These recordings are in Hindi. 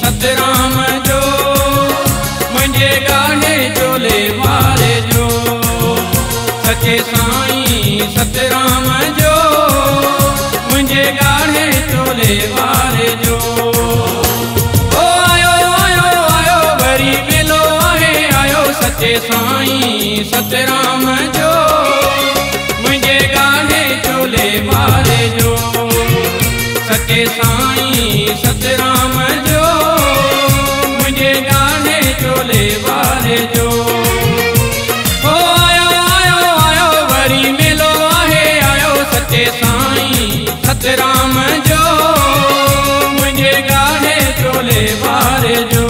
सतराम जो मुझे गाढ़े चोले वारे जो सचे साईं सतराम जो मुझे गाढ़े चोले वारे जो ओ आयो आयो आयो वरी मिलो आहे आयो सचे साईं सतराम जो मुझे गाढ़े चोले वारे जो सचे साईं सतराम जो मुझे गाढ़े चोले वारे जो ओ आयो आयो आयो वरी मिलो आहे आयो सचे साईं सतराम जो मुझे गाढ़े चोले वारे जो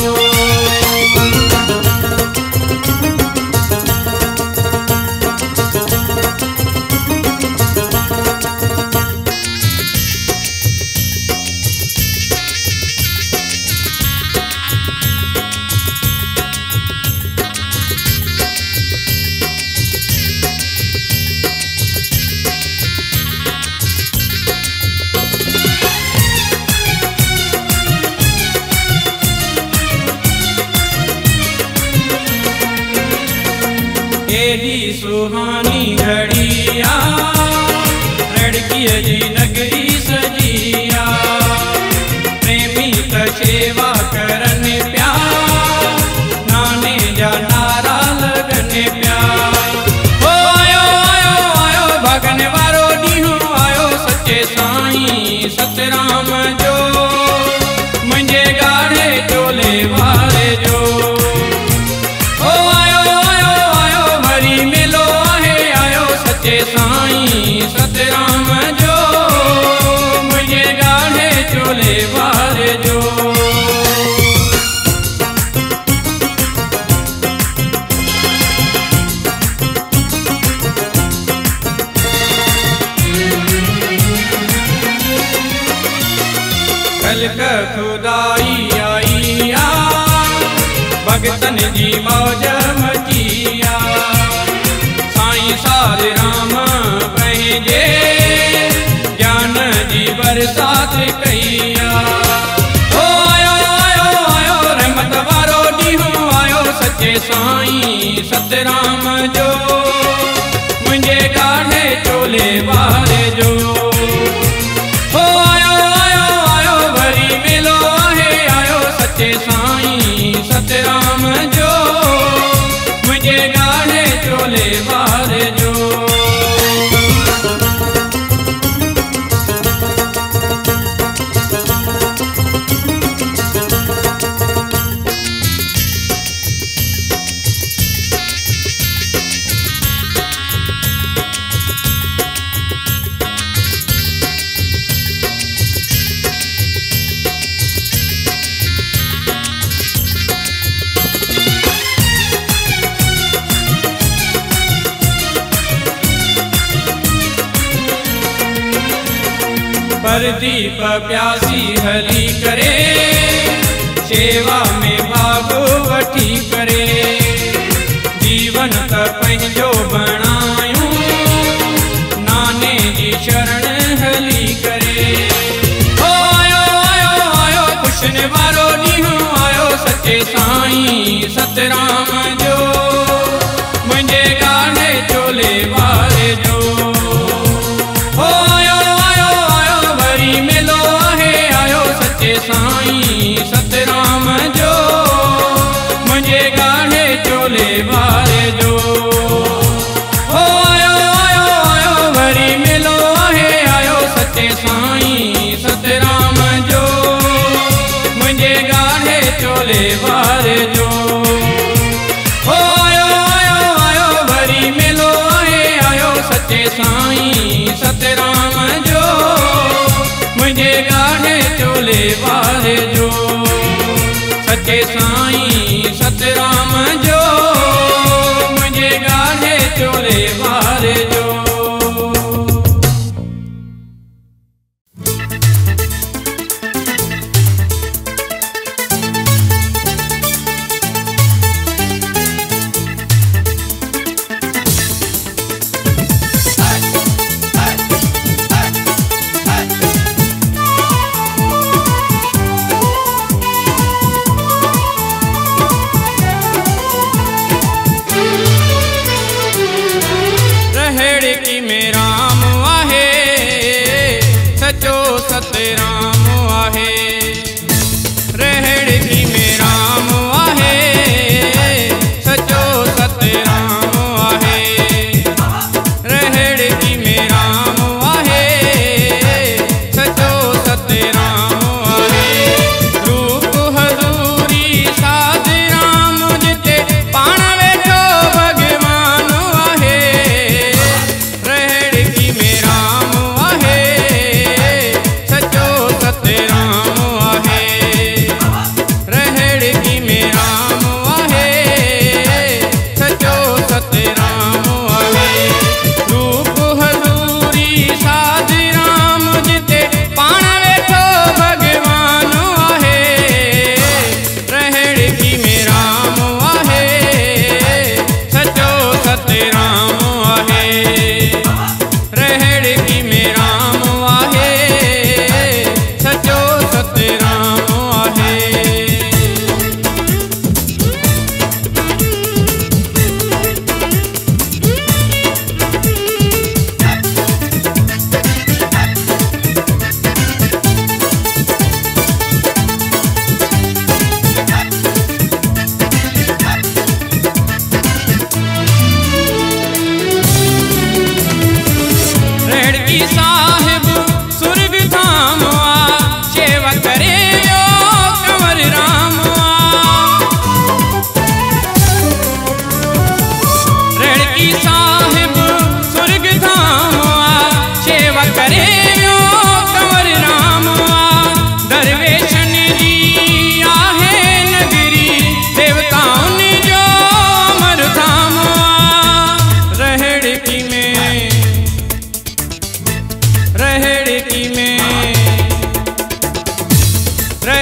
एडी सुहानी घड़िया लड़किया जी नगरी सजिया प्रेमी त सेवा करन प्या नाने जा नारा लगन प्या ओ आयो आयो आयो भगन वारो ॾींहुं आयो सचे साईं सतराम जो मुझे गाढ़े चोले वारे जो साईं सतराम जो मुझे गाढ़े चोले वारे जो कल का खुदाई आई आ भगतन जी मौज मचिया साईं सारे राम जे ज्ञान जी बरसात कईया ओ आयो आयो आयो रहमत वारो ॾींहुं आयो सचे साईं सतराम जो मुझे गाढ़े चोले वारे जो ओ आयो आयो आयो वरी मिलो आहे आयो सचे साईं सतराम जो मुझे गाढ़े चोले वारे जो प्रदीप प्यासी हली करे सेवा में भाग वठी करे जीवन त पंहिंजो बणायूं नाने जी शरण हली करे ओ आयो आयो आयो खुशन वारो ॾींहुं आयो सचे साईं सतराम जो मुझे गाढ़े चोले वारे जो साईं सतराम जो मुझे गाढ़े चोले वारे जो ओ आयो आयो आयो वरी मिलो आहे आयो सचे साईं सतराम जो मुझे गाढ़े चोले वारे जो ओ आयो आयो आयो वरी मिलो आहे आयो सचे साईं सतराम जो मुझे गाढ़े चोले वारे जो सचे साईं सतराम जो मुझे गाढ़े चोले वारे जो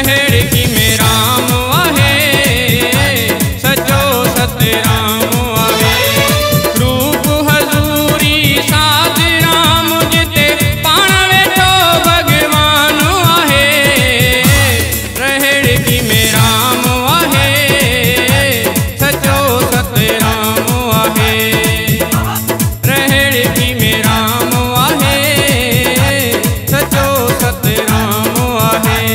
रहड़ की में राम आहे, सचो सतराम आहे। रूप हजूरी साध राम जिते पाण वेठो भगवान आहे। रहड़ की में राम आहे, सचो सतराम आहे। रहड़ की में राम आहे, सचो सतराम आहे।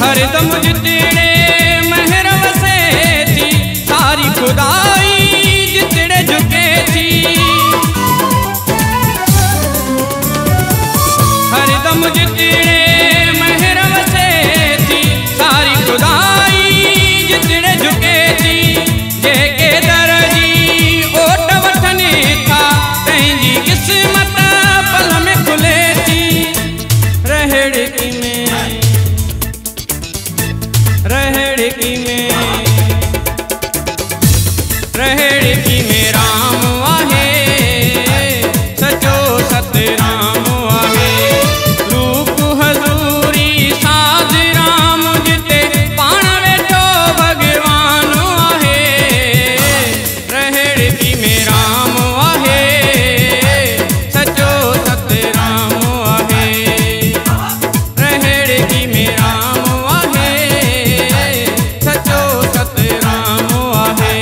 हरदम जितने महर वसे थी, सारी खुदाई जितने झुके थी। हरदम जितने महर वसे थी, सारी खुदाई जितने झुके थी। जेके दरजी ओट वठने था, पंहिंजी किस्मत पल में खुले थी। रहड़ की में रहड़ की में रहड़ की में राम आहे, सचो सतराम आहे। रूप हजूरी साध राम जिते पाण वेठो भगवान आहे। रहड़ की में राम आहे, सचो सतराम आहे। रहड़ की में राम आहे, सचो सतराम आहे।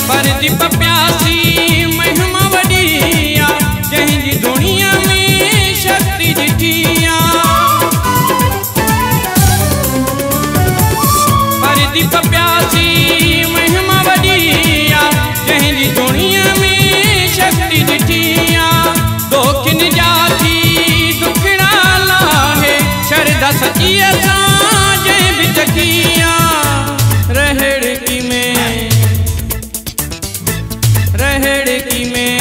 परदीप प्यासी महिमा वडिया, जंहिंजी दुनिया में शक्ति ॾिठिया। परदीप प्यासी महिमा वडिया, जंहिंजी दुनिया में शक्ति ॾिठिया। दोखिन जाती दुखड़ा लाहे, शरदा सची असां जंहिं बि चकिया। रहड़ की में रहड़ की में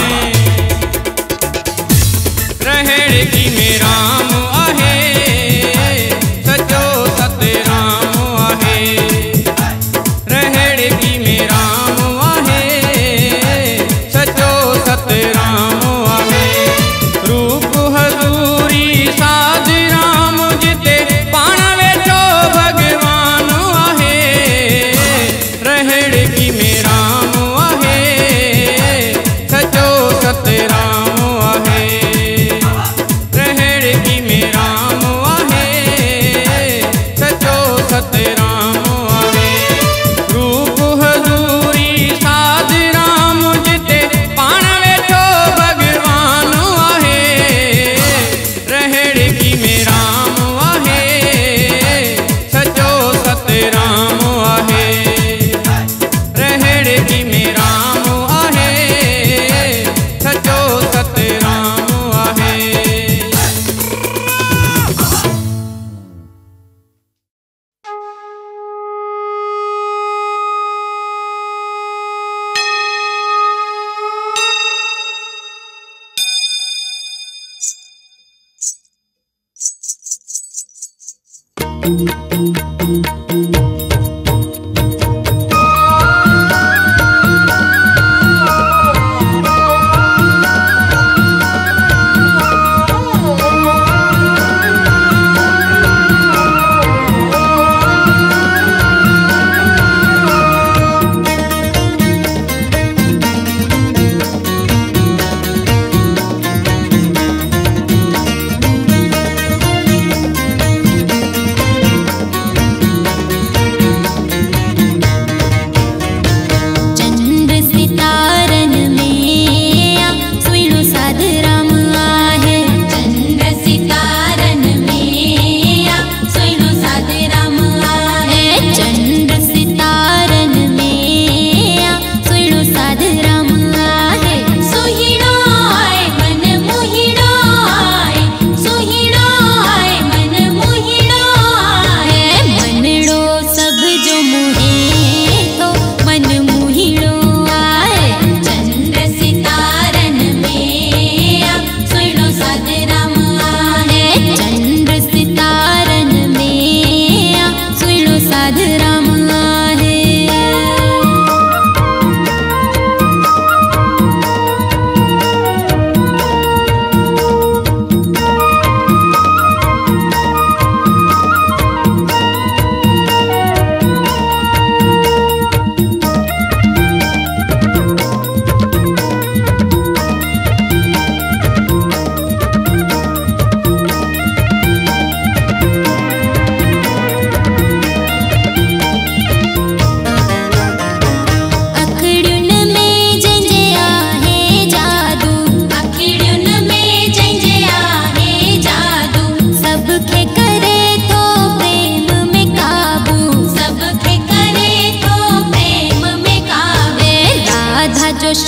रहड़ की में राम आहे, सचो सतराम आहे। रहड़ की में राम आहे, सचो सतराम आहे। रूप हजूरी साध राम जिते पाण वेठो भगवान आहे। रहड़ की में राम आहे, सचो सतराम आहे। रहड़ की में राम आहे, सचो सतराम आहे। रूप हजूरी साध राम जिते पाण वेठो भगवान आहे। रहड़ की में राम आहे, सचो सतराम आहे। रहड़ की में राम आहे, सचो सतराम आहे।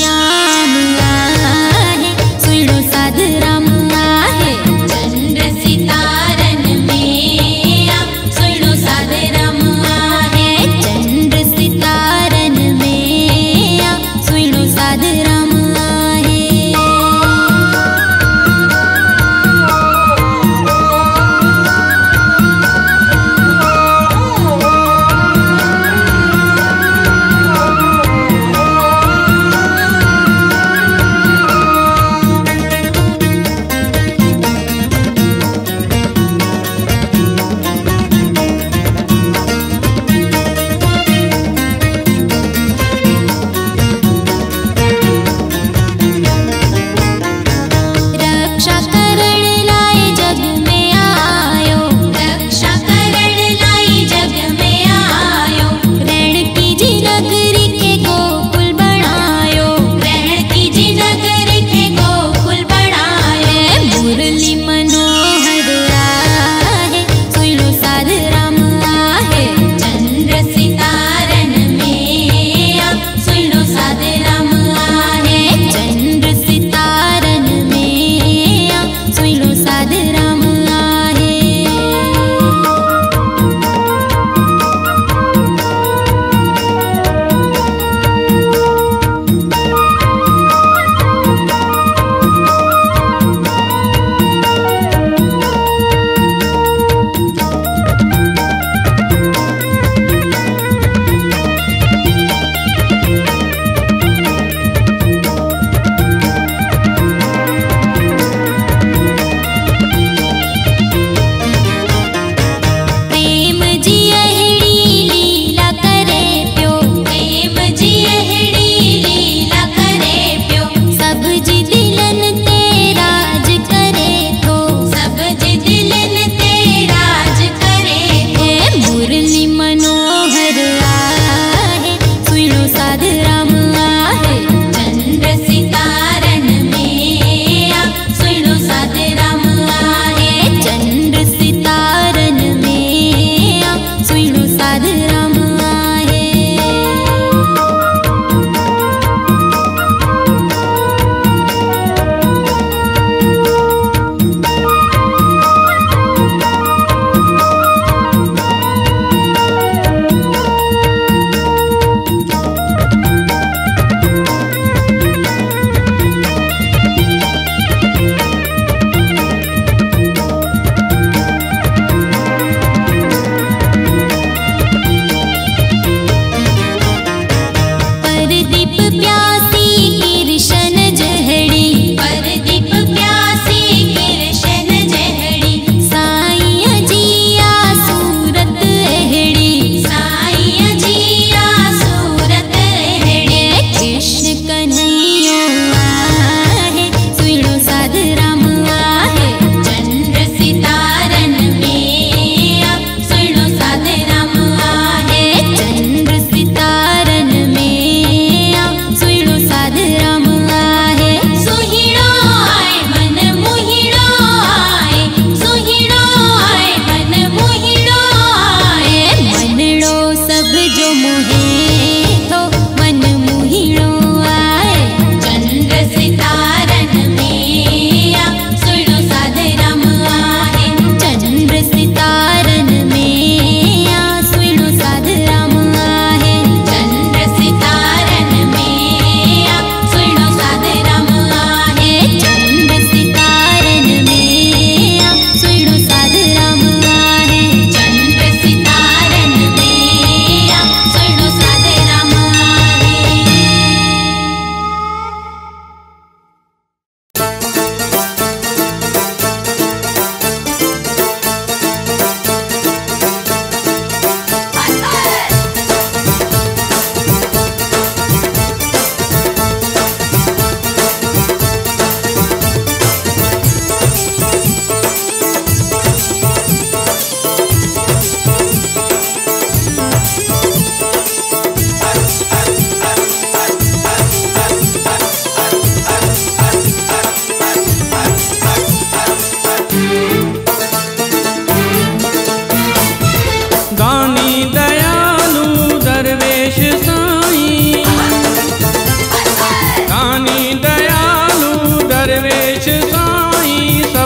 राम आहे, सुनो साध राम आहे। चंद्र सितारन में आ, सुनो साध राम आहे। चंद्र सितारन में आ, सुनो साध राम आहे।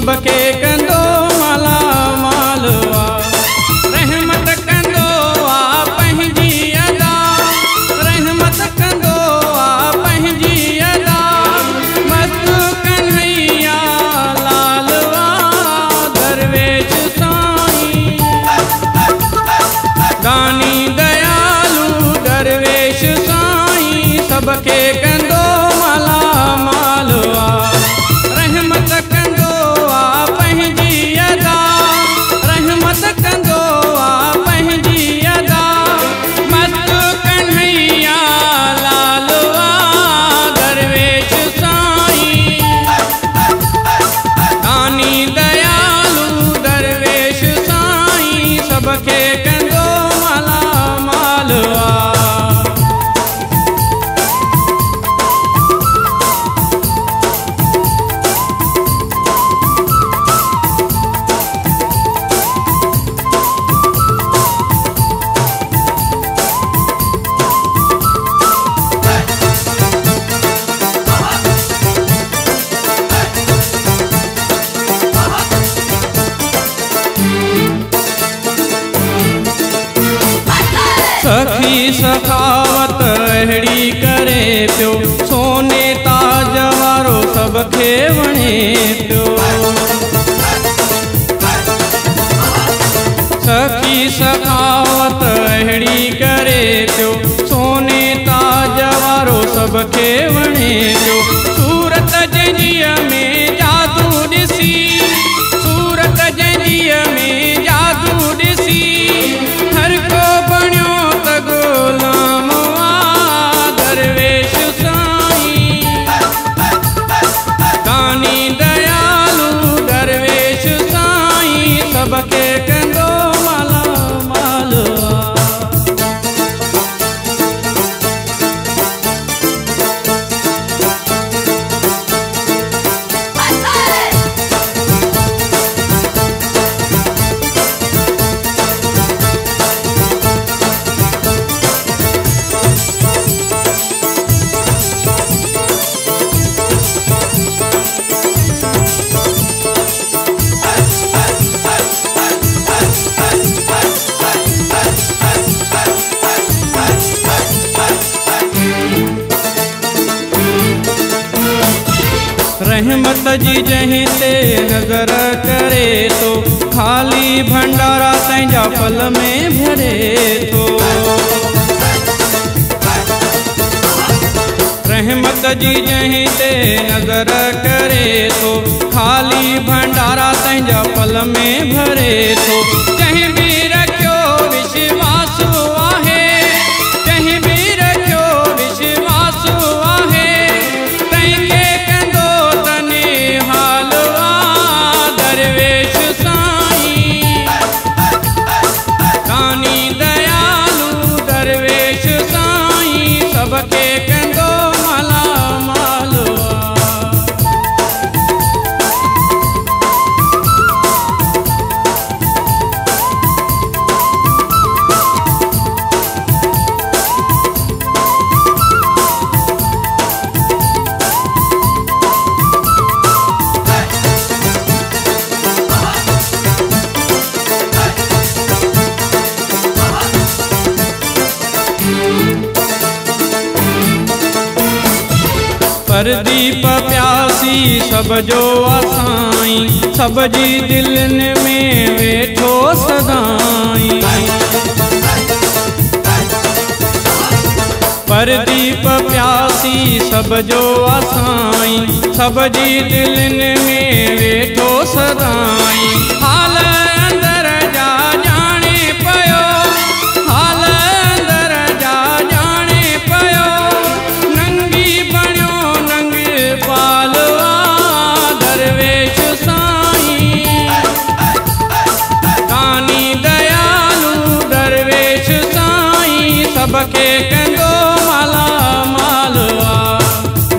सबके कंदो माला मालवा। रहमत कंदो आ पंहिंजी अदा, रहमत कंदो आ पंहिंजी अदा। मस्त कन्हैया लालवा दरवेश साईं, दानी दयालु दरवेश साईं सबके कंदो माला मालवा। रहमत कंदो आ पंहिंजी अदा, रहमत कंदो आ पंहिंजी अदा। मस्त कन्हैया लालवा दरवेश साईं, दानी दयालु दरवेश साईं सबके कंदो माला मालवा। सखी सखावत अहिड़ी करे पियो, सोने ताज वारो सबके वणे पियो। सखी सखावत अहिड़ी करे पियो, सोने ताज वारो सबके वणे पियो। सूरत जंजीअ में जादू ॾिसी, सूरत जंजीअ में जादू ॾिसी। हर को बणियो त गुलाम आ दरवेश साईं, दानी दयालु दरवेश साईं सबके कंदो माला मालवा। रहमत जी जहीं ते नजर करे तो, खाली भंडारा तंहिंजा पल में भरे तो। रहमत जी जहीं ते नजर करे तो, खाली भंडारा तंहिंजा पल में भरे तो। कहीं भी रखियो विश्वास आहे, कहीं भी रखियो विश्वास आहे। तंहिंखे कंदो तने हालवा दरवेश साईं, दानी दयालु दरवेश साईं सबके कंदो माला मालवा। परदीप प्यासी सब जो असाईं, सब जी दिलन में वेठो सदाईं। परदीप प्यासी सब जो असाईं, सब जी दिलन में वेठो सदाईं। हाल अंदर जा जाने पयो, हाल अंदर जा जाने पयो। नंगी बणियो नंग पालवा दरवेश साईं, दानी दयालु दरवेश साईं सबके कंदो माला मालवा।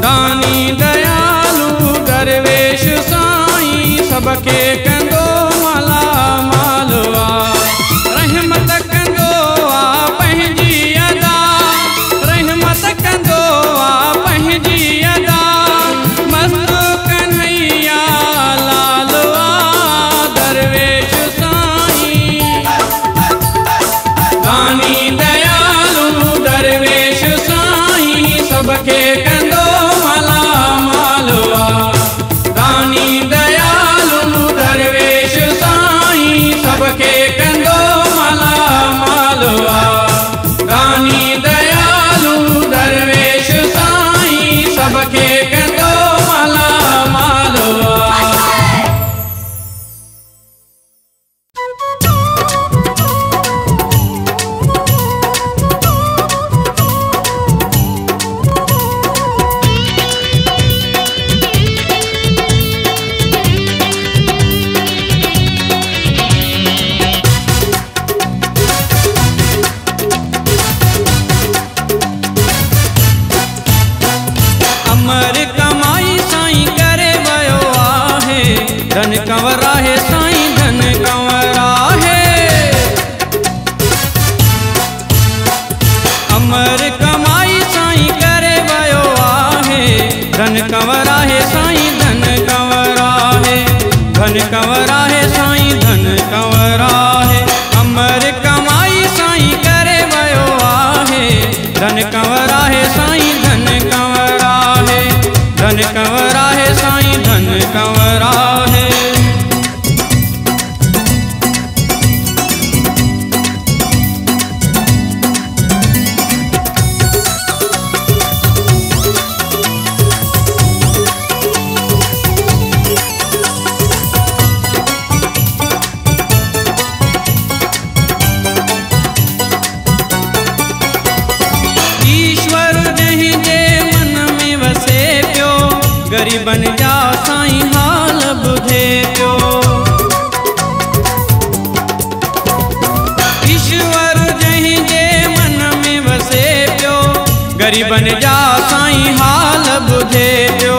दानी दयालु दरवेश साईं सबके कंदो माला मालवा। रहमत कंदो आ पंहिंजी अदा, रहमत कंदो आ पंहिंजी अदा। मस्त कन्हैया लालवा धन कंवरा है साईं धन कंवरा है, धन कंवरा है साईं धन कंवरा है। अमर कमाई साईं करे वयो आहे, धन कंवरा है साईं धन कंवरा है, धन कंवरा है साईं धन कंवरा है। गरीबन जा साईं हाल बुधे पियो, ईश्वर जहीं जे मन में वसे पियो, गरीबन जा साईं हाल बुधे पियो।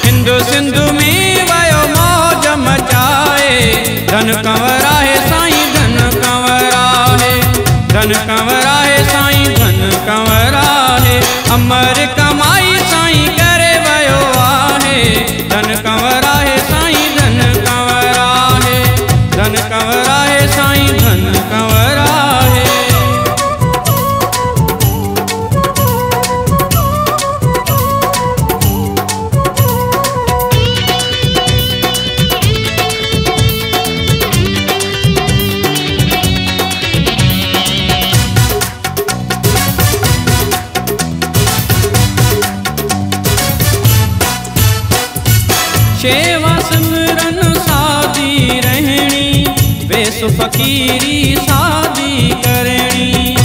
हिंदू सिंधु में वयो मौज मचाए, धन कंवरा है साईं धन कंवरा है, धन कंवरा है साईं धन कंवरा है। अमर कमाई साईं करे वयो आहे, धन कंवरा है साईं धन कंवरा है, धन कंवरा है साईं धन कंवरा है। सेवा सिमरन सादी रहनी, वेस फकीरी सादी करनी।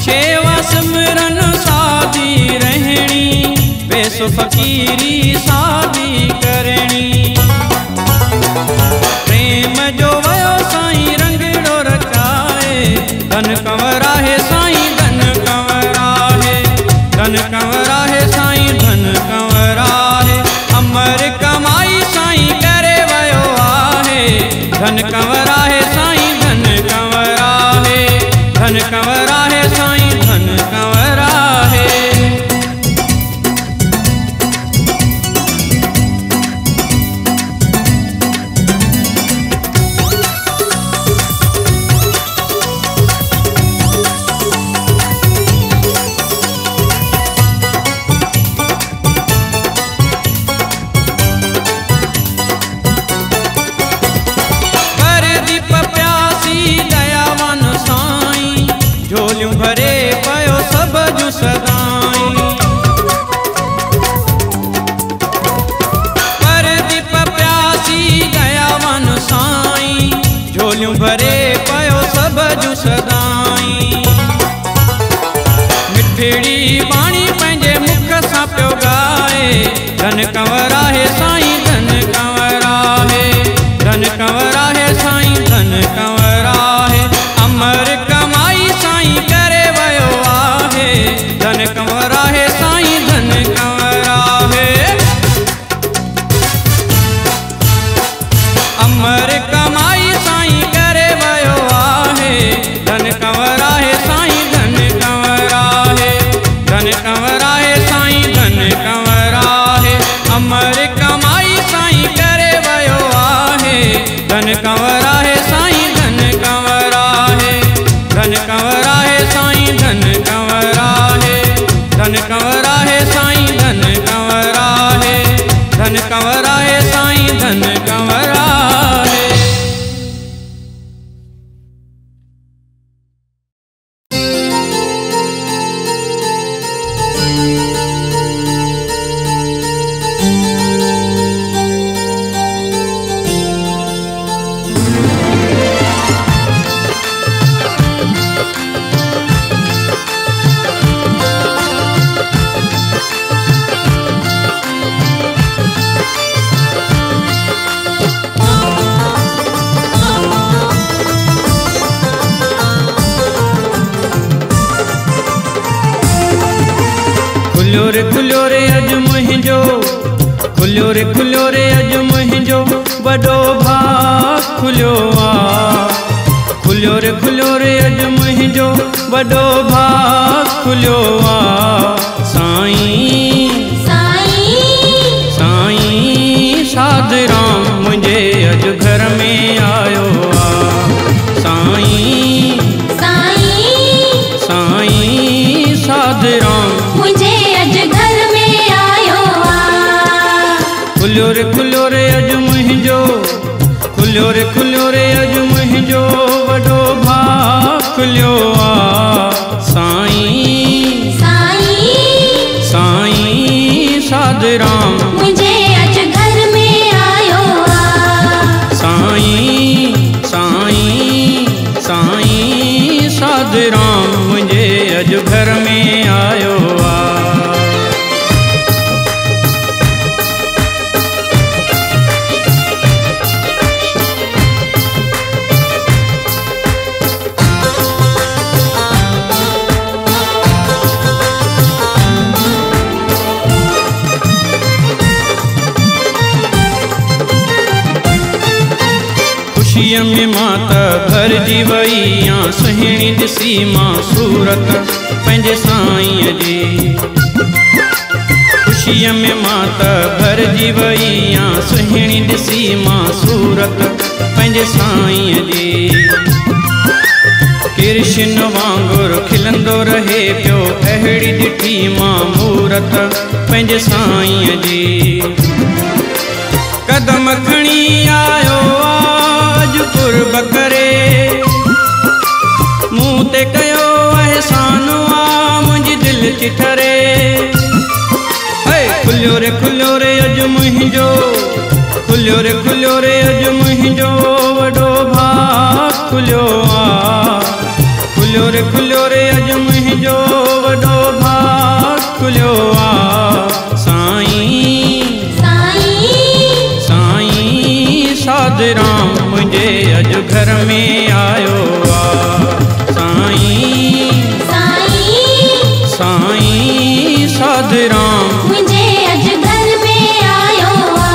सेवा सिमरन सादी रहनी, वेस फकीरी सादी करनी। प्रेम जो वयो साईं रंगड़ो रचाए, धन कंवरा है साईं धन कंवरा है, धन कंवरा है साईं धन कंवरा है। अमर कमाई साईं करे वयो आहे, धन कंवरा है साईं धन कंवरा है, धन कंवरा है साईं धन कंवरा है। झोलियूं भरे पयो सब जूं सदाई, परदीप प्यासी दयावान साईं, झोलियूं भरे पयो सब जूं सदाई। मिठड़ी बाणी पंहिंजे मुख सां पियो गाए, धन कंवरा है साईं धन कंवरा है, धन कंवरा है साईं धन कंवरा है। अमर कमाई साईं करे वयो आहे, धन कंवरा है साईं धन कंवरा है। अमर कमाई साईं करे वयो आहे, धन कंवरा है साईं धन कंवरा है, धन कंवरा है साईं धन कंवरा है। अमर कमाई साईं करे वयो आहे, धन कंवरा है साईं धन कंवरा है, धन कंवरा है साईं धन कंवरा है, धन कंवरा है साईं धन कंवरा है, धन कंवरा है साईं धन कंवरा है। खुलियो रे अज मुंहिंजो, खुलियो रे अज मुंहिंजो वॾो भाउ खुलियो आ। खुलियो रे अज मुंहिंजो वॾो भाग खुलियो आ साईं साईं साधराम मुंहिंजे अज घर में आयो आ साईं साईं साधराम मुझे अज घर में आयो आ खुलियो रे अज मुंहिंजो खुलियो रे अज मुंहिंजो वॾो भाग खुलियो आ साईं साईं साधराम मुझे अज घर में आयो आ साईं साईं साईं साधराम मुंहिंजे अज घर में आयो आ खुशीअ में माता भरजी वई या सुहिणी ॾिसी मां सूरत पंहिंजे साईं जी खुशीअ में माता भरजी वई या सुहिणी ॾिसी मां सूरत पंहिंजे साईं जी कृष्ण वांगुरु खिलंदो रहे पियो अहिड़ी ॾिठी मां मूरत पंहिंजे साईं जी कदम खणी आयो कुर्ब करे मूं ते कयो एहसान आ मुंहिंजी दिलि चिठरे खुलियो रे अज मुंहिंजो खुलियो रे अज मुंहिंजो वॾो भाग खुलियो आ खुलियो रे अज मुंहिंजो वॾो भाग खुलियो आ साईं साईं साधराम मुंहिंजे अज घर में आयो आ साईं साईं साधराम मुझे अज घर में आयो आ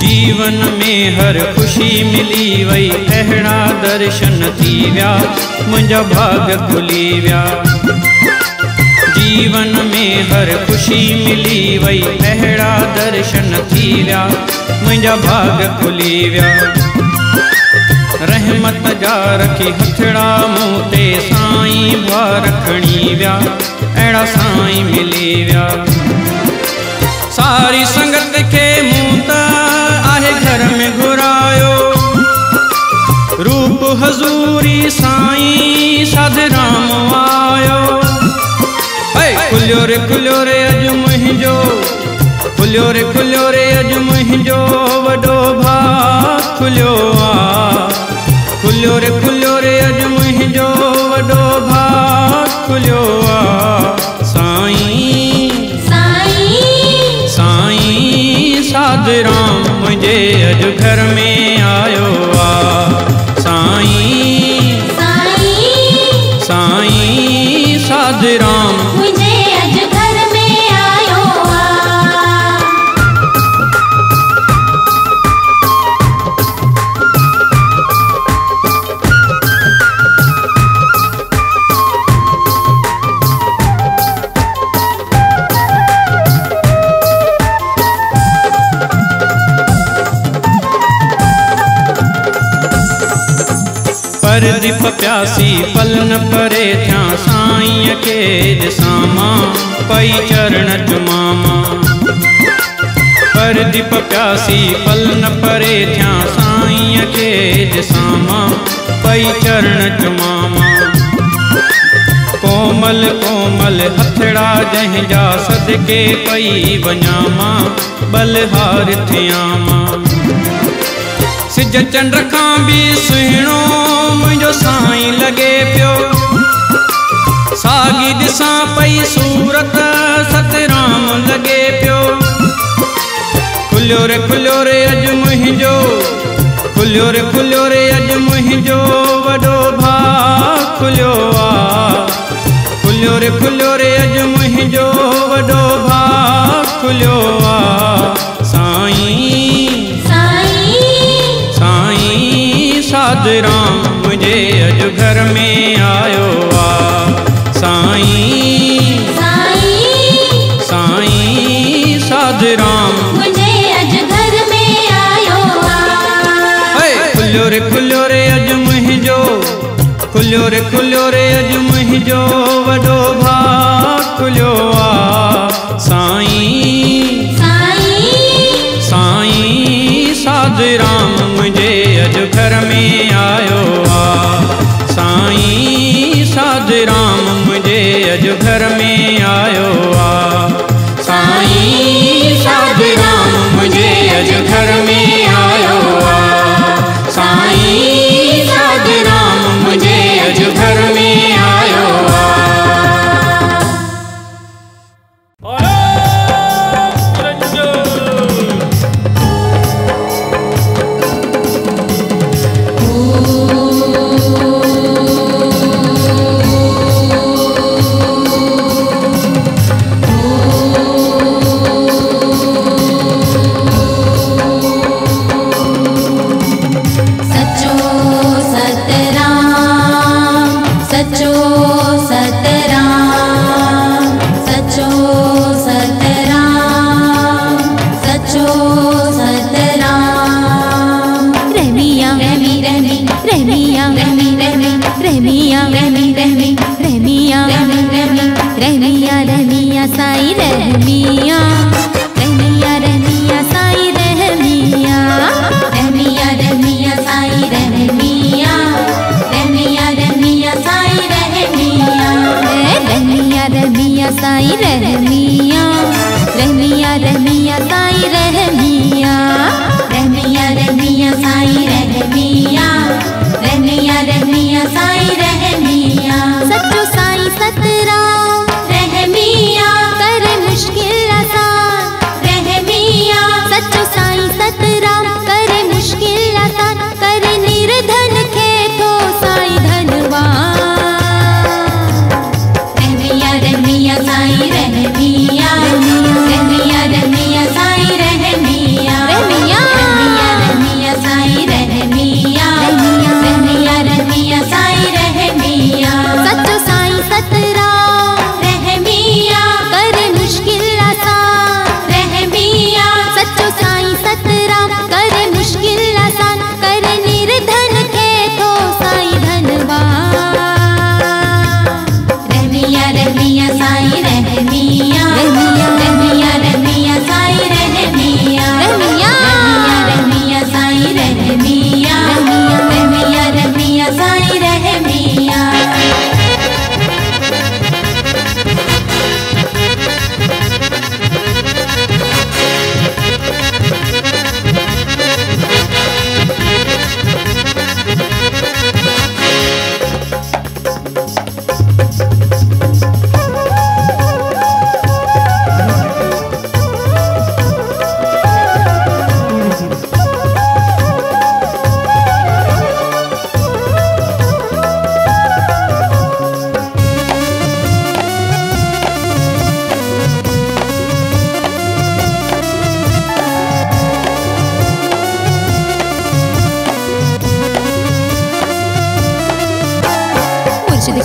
जीवन में हर खुशी मिली वई अहिड़ा दर्शन थी विया मुंहिंजा भाग खुली विया जीवन में हर खुशी मिली वई अहिड़ा दर्शन थी विया मुंहिंजा भाग खुली विया रहमत जा रखी हथड़ा मूं ते साईं भार खणी विया अहिड़ा साईं मिली विया सारी संगत खे मूं त आहे घर में घुरायो रूप हज़ूरी साईं साधराम आयो खुलियो रे अज मुंहिंजो खुलियो रे अज मुंहिंजो वॾो भाग खुलियो आ खुलियो रे अज मुंहिंजो वॾो भाग खुलियो आ साईं साईं साधराम मुंहिंजे अज घर में आयो आ साईं साईं साधराम मुझे अज घर में आयो आ परदीप प्यासी पल न परे थिया साईं खे ॾिसां मां पई चरण चुमां परदीप प्यासी पल न परे थिया साईं खे ॾिसां मां पई चरण चुमां कोमल कोमल हथड़ा जंहिंजा सदके पई वञां मां बलहार थियां मां सिज चंड खां भी सुहिणो मुंहिंजो साईं लॻे पियो सागी ॾिसां पई सूरत सतराम लॻे पियो। खुलियो रे अॼु मुंहिंजो, खुलियो रे अॼु मुंहिंजो वॾो भाउ खुलियो आ। खुलियो रे अॼु मुंहिंजो वॾो भाउ खुलियो आ। साईं साईं साधराम मुंहिंजे अॼु घर में आयो आ। साईं साईं साधराम मुझे अॼु घर में आयो आ। खुलियो रे अॼु मुंहिंजो, खुलियो रे अॼु मुंहिंजो वॾो भाउ खुलियो आ। साईं साईं साधराम मुंहिंजे अॼु घर में आयो आ। साईं साधराम मुंहिंजे अॼु घर में आयो आ। साईं साधराम मुंहिंजे अॼु घर में आयो आ। साईं साधराम मुंहिंजे अॼु घर में आयो आ।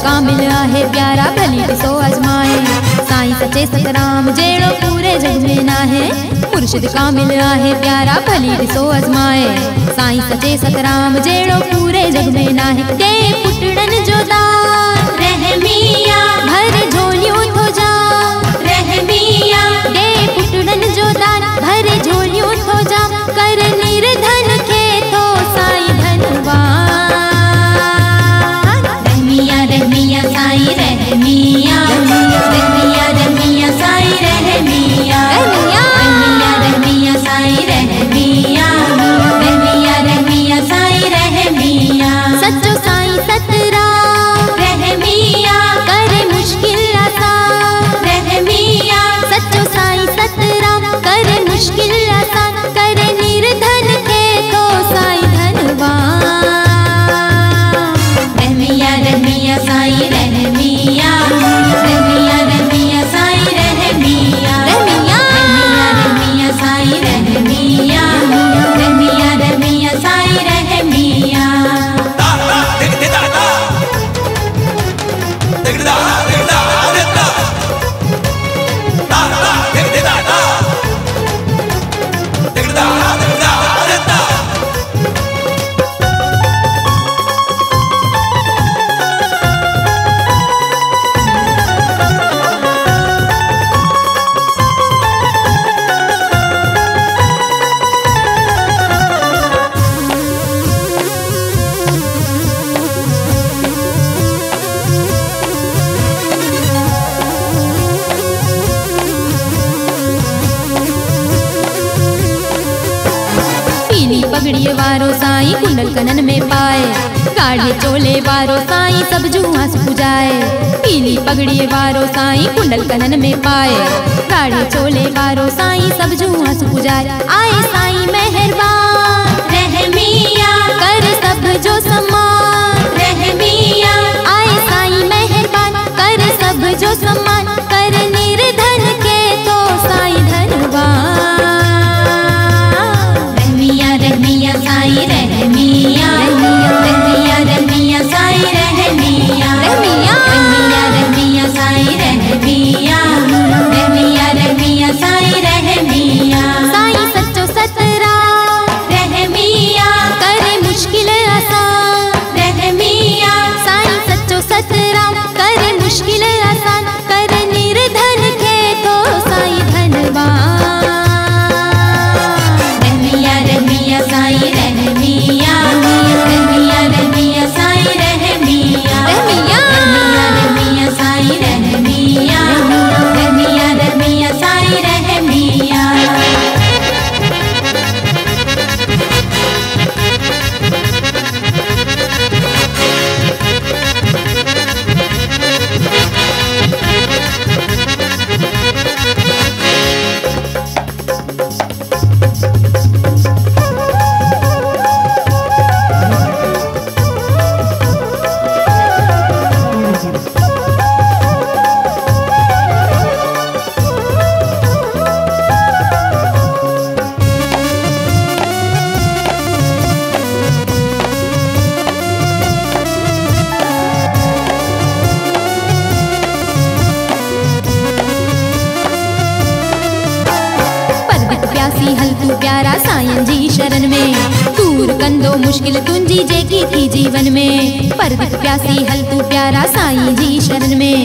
कामिल आहे प्यारा भली ॾिसो आज़माए। साईं सचे सतराम जहिड़ो पूरे जग में नाहे। मुर्शिद कामिल आहे प्यारा भली ॾिसो आज़माए। साईं सचे सतराम जहिड़ो पूरे जग में नाहे। के पुटड़न जो दान रहमिया भर झोलियूं थो जा रहमिया। के पुटड़न जो दान भर झोलियूं थो जा। कर निर्धन खे थो साईं धनवान। रहमिया साईं रहमिया रहमिया रहमिया साईं रहमिया रहमिया रहमिया साईं रहमिया रहमिया रहमिया साईं रहमिया। सच्चो साईं सतराम रहमिया करे पगड़िए वारो साईं कुंडल कनन में पाए, गाढ़े चोले वारो साईं सब जुआ सुजाए। पीली पगड़िए वारो साईं कुंडल कनन में पाए, गाढ़े चोले वारो साईं सब जुआ सुजाए। आए साईं मेहरबान रहमिया कर सब जो सम्मान, रहमिया आए साईं मेहरबान कर सब जो सम्मान, कर निर्धन के तो साईं धनवान। रहमिया साईं रहमिया, रहमिया रहमिया साईं रहमिया, रहमिया रहमिया साईं रहमिया, रहमिया रहमिया साईं रहमिया। साईं सच्चो सतराम रहमिया करे मुश्किल आसान, रहमिया साईं सच्चो सतराम करे मुश्किल आसान, कर निर्धन के तो साईं धनवान। रहमिया साईं रहमिया, रहमिया रहमिया साईं रहमिया, रहमिया रहमिया साईं रहमिया, रहमिया रहमिया साईं रहमिया। प्यासी हल तू प्यारा साईं जी शरण में, दूर कंदो मुश्किल तुंजी जेकी थी जीवन में। परदिक प्यासी हल तू प्यारा साईं जी शरण में,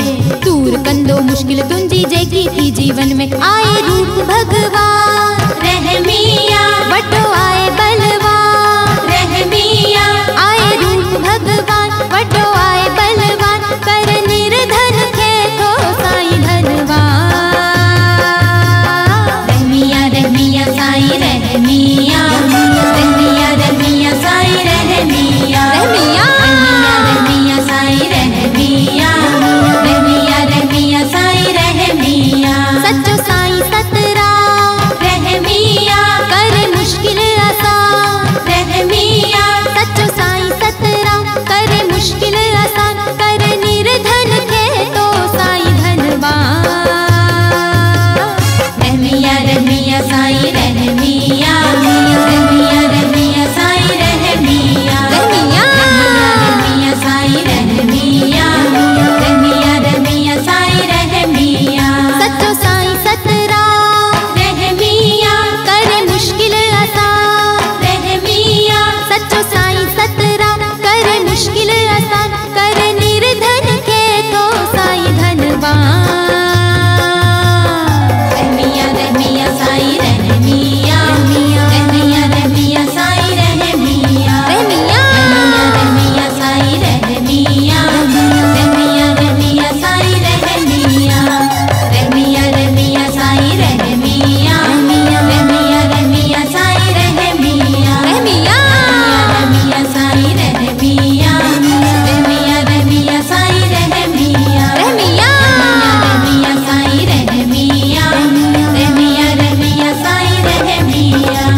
दूर कंदो मुश्किल तुंजी जेकी थी जीवन में। आए रूप भगवान रहमिया वटो आए बलवान, रहमिया आए रूप भगवान वटो आए बलवान, कर निर्धन के तो साईं धनवान। रहमिया साईं रहमिया, रहमिया रहमिया साईं रहमिया, रहमिया रहमिया साईं रहमिया, रहमिया रहमिया साईं रहमिया। सच्चो साईं सतराम रहमिया करे मुश्किल आसान, रहमिया सच्चो साईं सतराम करे मुश्किल आसान, कर निर्धन के तो साईं धनवान। रहमिया साईं रहमिया, रहमिया रहमिया साईं रहमिया, रहमिया रहमिया साईं रहमिया, रहमिया रहमिया साईं रहमिया। सच्चो साईं सतराम रहमिया करे मुश्किल आसान, रहमिया सच्चो साईं सतराम करे मुश्किल आसान, कर निर्धन के तो साईं धनवान। रहमिया साईं रहमिया, रहमिया रहमिया साईं रहमिया, रहमिया रहमिया साईं रहमिया, रहमिया रहमिया साईं रहमिया, रहमिया रहमिया साईं रहमिया, रहमिया रहमिया साईं रहमिया, रहमिया रहमिया साईं रहमिया, रहमिया रहमिया साईं रहमिया, रहमिया रहमिया साईं रहमिया, रहमिया रहमिया साईं रहमिया।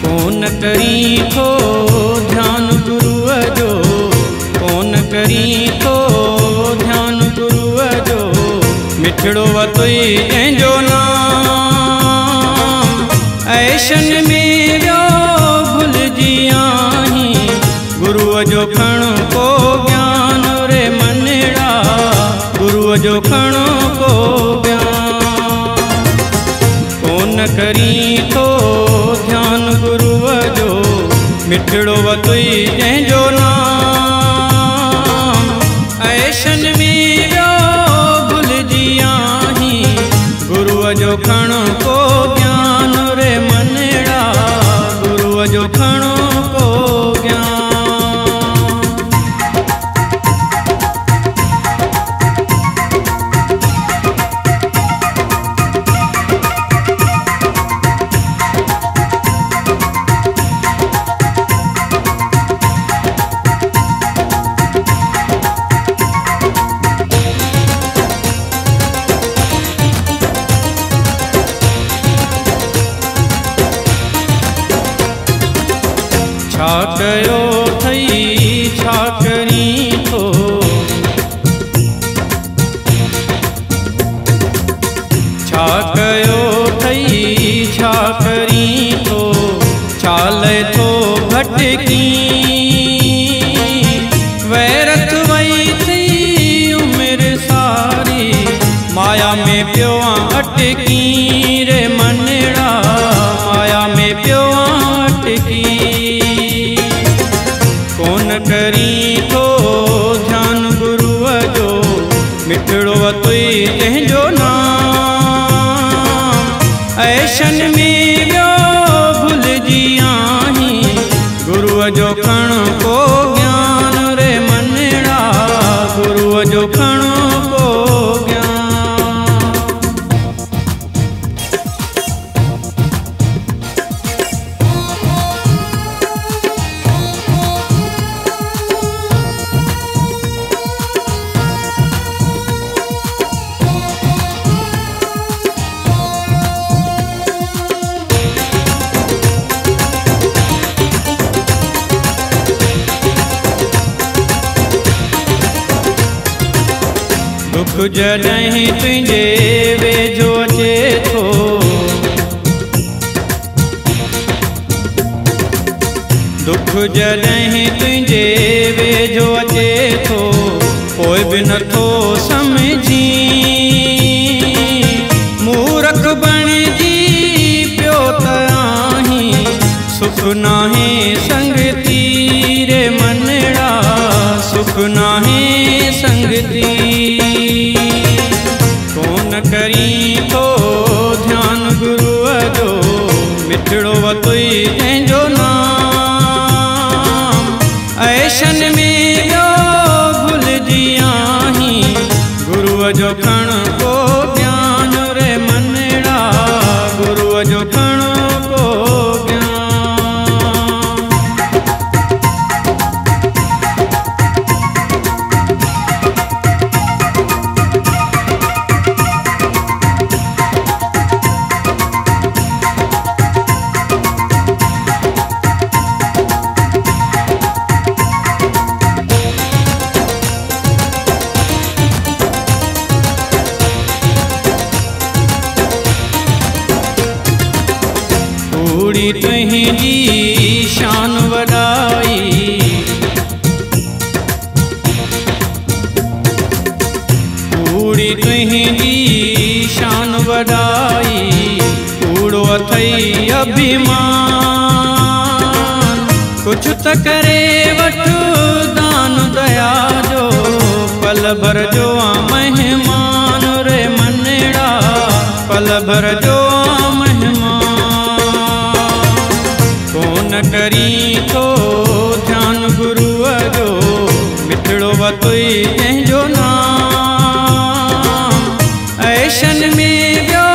कौन करी थो ध्यान गुरुअ जो, कौन करी थो ध्यान गुरुअ जो, मिठड़ो वतोई जंहिंजो नाम, ऐशन में वियो भुलिजी आहीं, गुरुअ जो खण को ज्ञान रे मनड़ा, गुरुअ जो खण को ज्ञान। कौन करी थो ध्यान गुरुअ जो, मिठड़ो वतुई जंहिंजो नाम ऐशन में वियो भुलिजी आहीं गुरुअ जो खणो को ज्ञान रे मनड़ा गुरुअ जो खणो को ज्ञान छा कयो थई छा करी थो छा कयो थई छा करी थो चाले थो भटकी वैरत वई थी उम्र सारी माया में पियो अटकी रे मनड़ा माया में पियो अटकी कोन करी थो ध्यान गुरुअ जो मिठड़ो वतुई जंहिंजो नाम ऐशन में वियो भुलिजी आहीं गुरुअ जो खणो को ज्ञान रे मनड़ा गुरुअ जो खणो को ज्ञान दुख जॾहिं तुंहिंजे वेझो अचे थो दुख जॾहिं तुंहिंजे वेझो अचे थो पोइ बि नथो सम्झी मूरख बणिजी पियो त आहीं सुख नाहे संगती रे मनड़ा सुख नाहे संगती कोन करी थो ध्यान गुरुअ जो मिठड़ो वतुई जंहिंजो नाम ऐशन में वियो भुलिजी आहीं गुरुअ जो खणो को ज्ञान रे मनड़ा गुरुअ जो खणो को ज्ञान कूड़ी तुंहिंजी शान वॾाई कूड़ी तुंहिंजी शान वॾाई कूड़ो अथई अभिमान कुझु त करे वठ दान दया जो पल भर जो मेहमान रे मनड़ा पल भर जो कोन करी थो ध्यान गुरुअ जो मिठड़ो वतुई जंहिंजो नाम ऐशन में वियो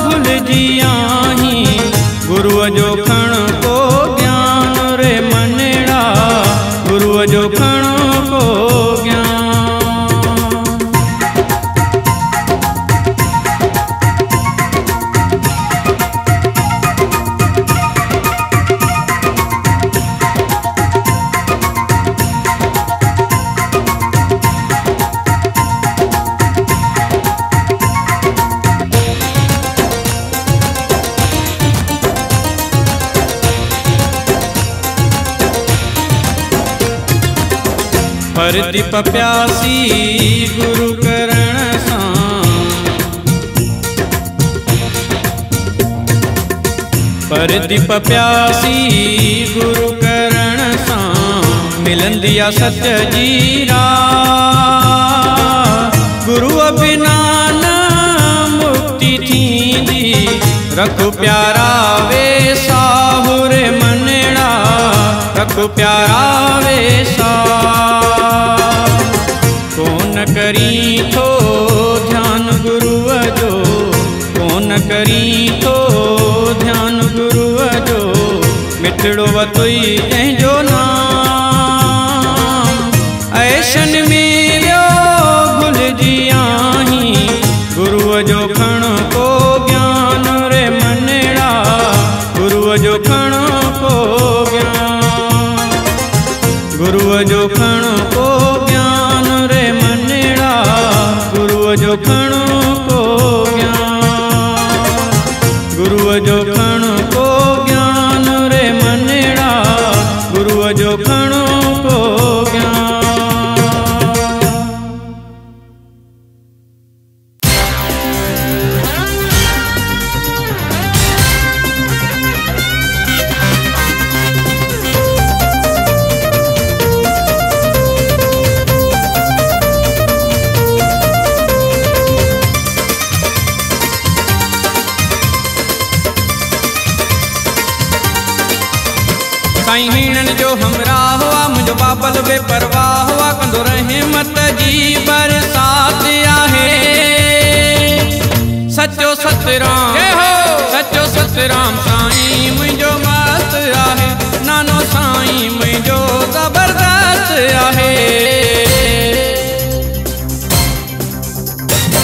भुलिजी आहीं गुरुअ जो खणो को ज्ञान रे मनड़ा गुरुअ जो खणो को ज्ञान परदीप प्यासी गुरु करण सां परदीप प्यासी गुरु करण सां मिलंदी आ सत्य जी राह। गुरु बिना न मुक्ति थींदी, रखो प्यारा वे साहुर मनड़ा, रखो प्यारा वे सा। कौन करी थो ध्यान गुरुअ जो, कौन करी थो ध्यान गुरुअ जो, मिठड़ो वतोई जंहिंजो नाम। ऐशन में वियो भुलिजी आहीं, गुरुअ जो खण को ज्ञान रे मनड़ा, गुरुअ जो खण को ज्ञान, गुरुअ जो खण को ज्ञान रे मनड़ा, गुरुअ जो खण को ज्ञान, गुरुअ जो खण को ज्ञान रे मनड़ा, गुरुअ जो खण को ज्ञान। साईं हीणन जो हमरा हुआ, मुझो बाबल बेपरवाह हुआ, कंदो रहमत जी बरसात आहे। सचो सतराम, सचो सतराम साईं मुझो मस्त आहे, नानो साईं मुझो जबरदस्त आहे।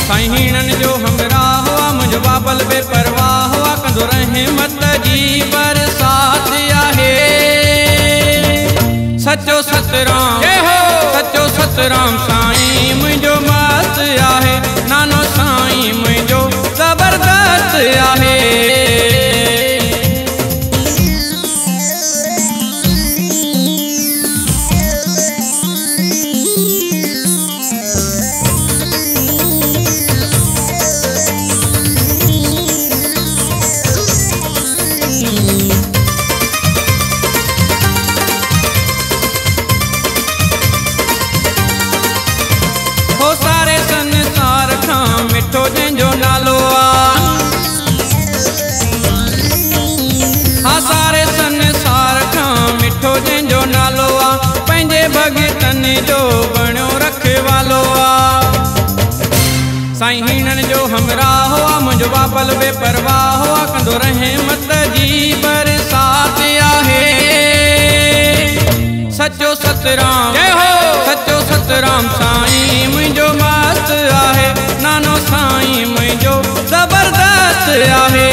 साईं हीणन जो हमरा हुआ, मुझो बाबल बेपरवाह हुआ, कंदो रहमत जी बरसात आहे। सचो सतराम, सचो सतराम साईं मुझो मस्त आहे, नानो साईं मुझो जबरदस्त आहे। मिठो जंहिंजो नालो आ, हा सारे संसार खां मिठो जंहिंजो नालो आ, पंहिंजे भगतन जो बणियो रखवालो आ। साईं हीणन जो हमरा हुआ, मुझो बाबल बेपरवाह हुआ, कंदो रहमत जी बरसात आहे। सचो सतराम, सचो सतराम साईं मुझो मस्त आहे, नानो साईं मुझो जबरदस्त आहे।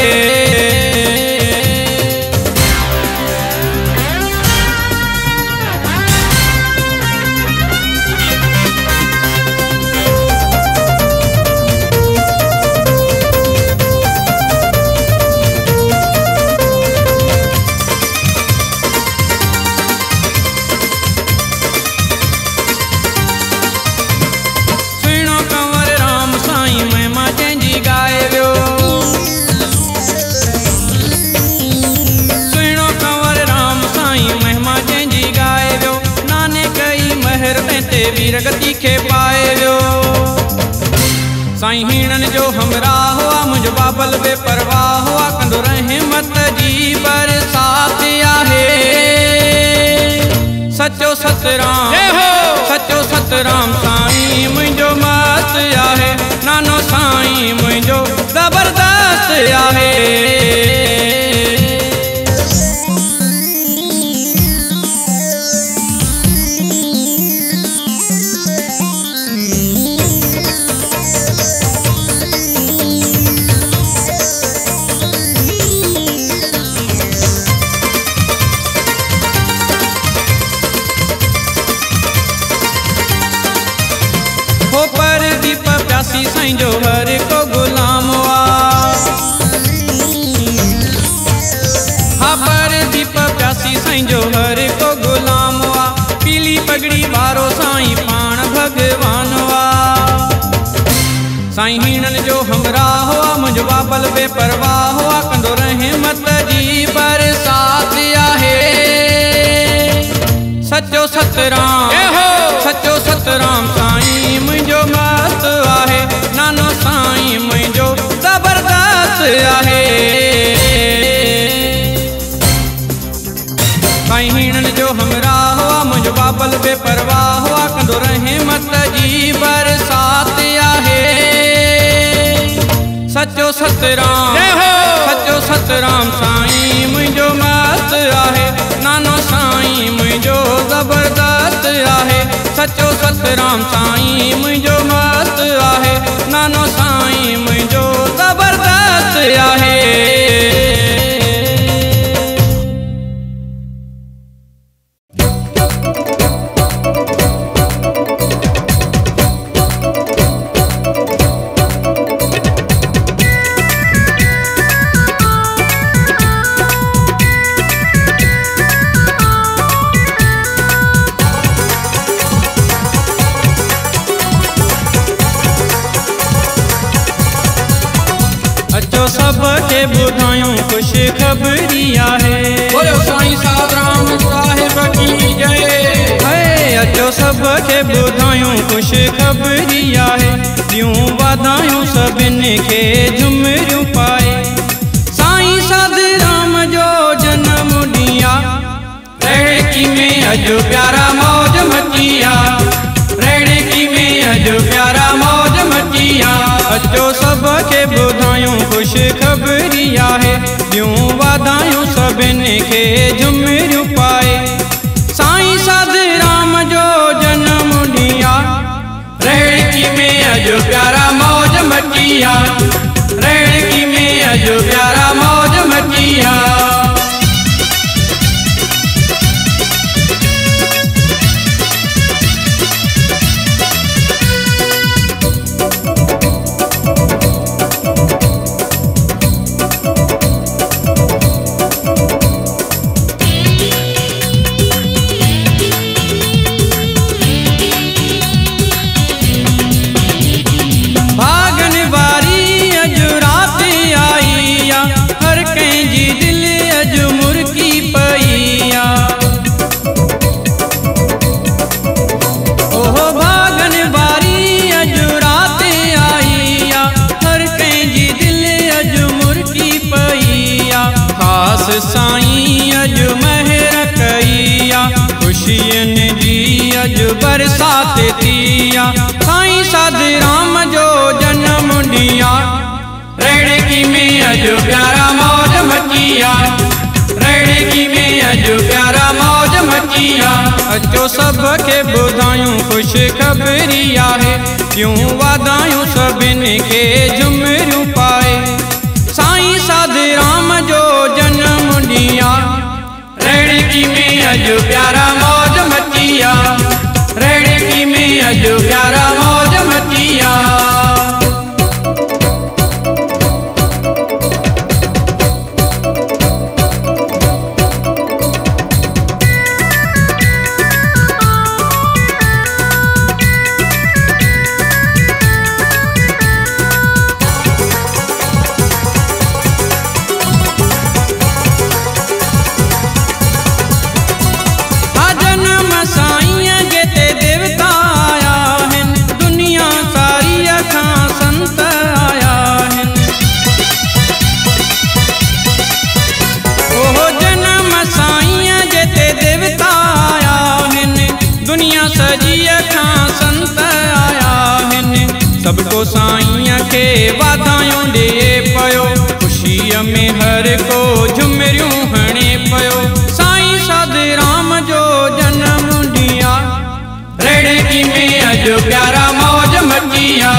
वीरगति खे पाए वियो। साईं हीणन जो हमरा हुआ, मुझो बाबल बेपरवाह हुआ, कंदो रहमत जी बरसात आहे। सचो सतराम, सचो सतराम साईं मुझो मस्त आहे, नानो साईं मुझो जबरदस्त आहे। परदीप प्यासी साईं जो हर को गुलाम हुआ, हा परदीप प्यासी साईं जो हर को गुलाम हुआ, पीली पगड़ी वारो साईं पाण भगवान हुआ। साईं हीणन जो हमरा हुआ, मुझो बाबल बेपरवाह हुआ, कंदो रहमत जी सतराम सचो सतराम साईं मुझो मस्त आहे नानो साईं मुझो जबरदस्त आहे साईं हीणन जो हमरा हुआ मुझो बाबल बेपरवाह हुआ कंदो रहमत जी बरसात आहे सचो सतराम साईं मुझो मस्त आहे नानो साईं मुझो जबरदस्त आहे सचो सतराम साईं मुझो मस्त आहे नानो साईं मुझो जबरदस्त आहे सबके बुधायूं खुश खबरी आहे बोलो साईं साधराम साहिब की जय है अचो सबके बुधायूं खुश खबरी आहे दियूं वाधायूं सभिनी के झुमरियूं पाए साईं साधराम जो जन्म ॾिया रेड़की में अजो प्यारा मौज मचिया रेड़की में अजो प्यारा मौज मचिया अचो सबके बुधायूं खुश खबरी आहे दियूं वाधायूं सभिनी के झुमरियूं पाए साईं साधराम जो जन्म ॾिया रेड़की में अजो प्यारा मौज मचिया रेड़की में अजो प्यारा मौज मचिया साईं अज महर कईया खुशियन जी अज बरसात थिया साईं साधराम जो जन्म ॾिया रेड़की में अज प्यारा मौज मचिया रेड़की में अज प्यारा मौज मचिया अचो सबके बुधायूं खुश खबरी आहे क्यों वाधायूं सभिनी के झुमरियूं पाए साईं साधराम जो जन्म ॾिया रेड़की में अज प्यारा मौज मचिया रेड़की में अज प्यारा मौज मचिया सबको साईं के वाधायूं ॾे पयो खुशीअ में हर को झुमरियूं हणे पयो साईं साधराम जो जन्म ॾिया रेड़की में अज प्यारा मौज मचिया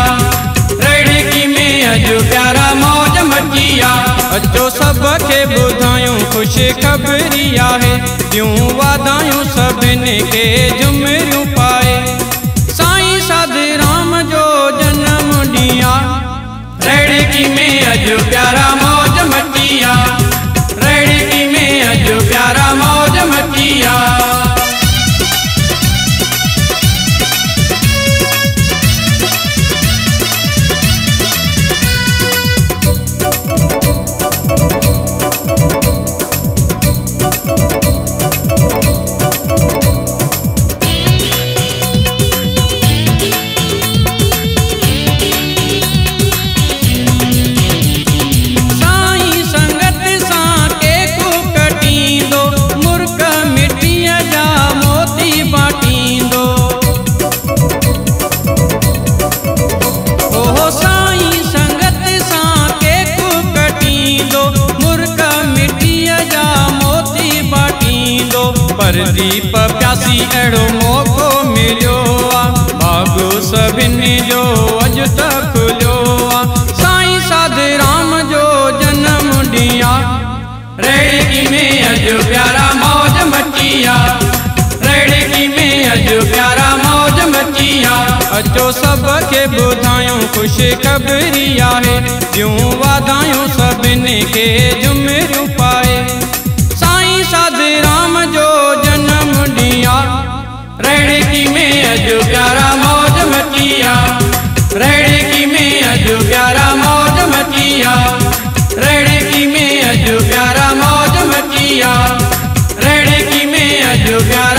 रेड़की में अज प्यारा मौज मचिया अचो सबके बुधायूं खुश खबरी आहे दियूं वाधायूं सभिनी के झुमरियूं पाए साईं साधराम जो जन्म ॾिया रेड़की में अज प्यारा मौज मचिया रेड़की में अज प्यारा मौज मचिया परदीप प्यासी अड़ो मौको मिलो आ, भागो सभिनी जो अज तक खुलियो आ। साईं साध राम जो जन्म ॾिया, रेड़की में अज प्यारा मौज मचिया, रेड़की में अज प्यारा मौज मचिया। अचो सबके ॿुधायूं ख़ुशि ख़बरी आहे, ॾियूं वाधायूं सभिनी खे झुमिरियूं पाए। साईं साध राम जो जन्म ॾिया, रेड़की में अज प्यारा मौज मचिया, रेड़की में अज प्यारा मौज मचिया, रेड़की में अज प्यारा मौज मचिया, रेड़की में अज प्यारा